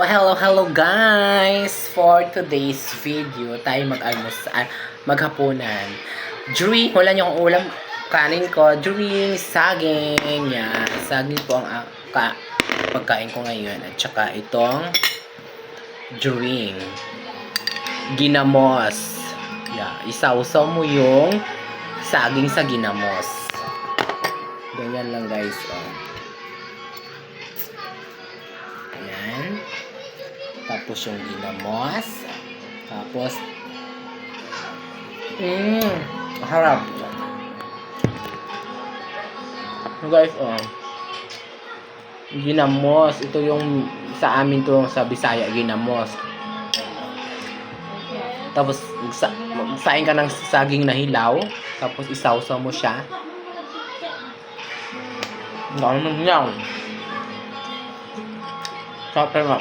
Oh, hello guys! For today's video, tayo maghapunan. Wala niyo akong ulam, kanin ko, saging. Yan, saging po ang pagkain ko ngayon. At saka itong ginamos. Yeah, isawsaw mo yung saging sa ginamos. Ganyan lang guys. Oh. Yan. Tapos yung ginamos. Tapos, harap. So guys, ginamos. Ito yung sa amin to sa Bisaya, ginamos. Tapos, magsaing ka ng saging na hilaw. Tapos, isawsaw mo siya. Ganun yan. Sapay nga.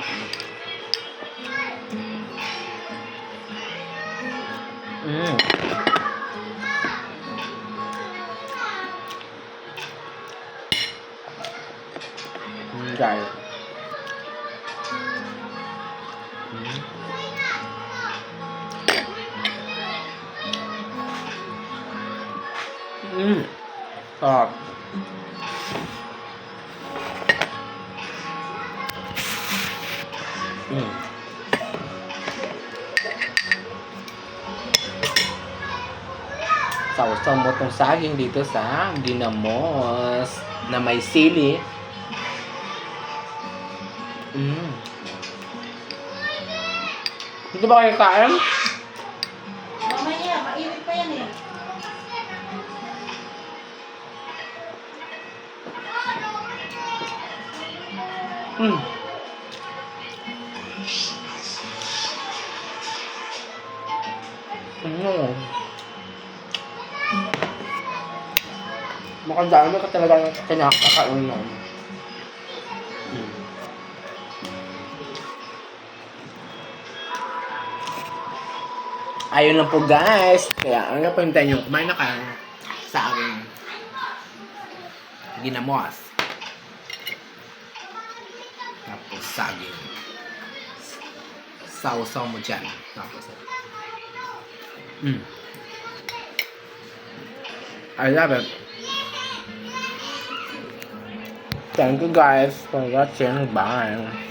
Guys. Sarap. Sausaw mo tong saging dito sa ginamos na may sili. Hindi ba kayo kain? Mamaya, mainit pa yan eh. Mukhang dami ka talaga kinakakain mo. Ayun lang po guys. Kaya ano po hintayin nyo, kumain na kayo sa aking ginamos. Tapos saging. Sausaw mo dyan. Tapos I love it. Thank you guys for watching. Bye.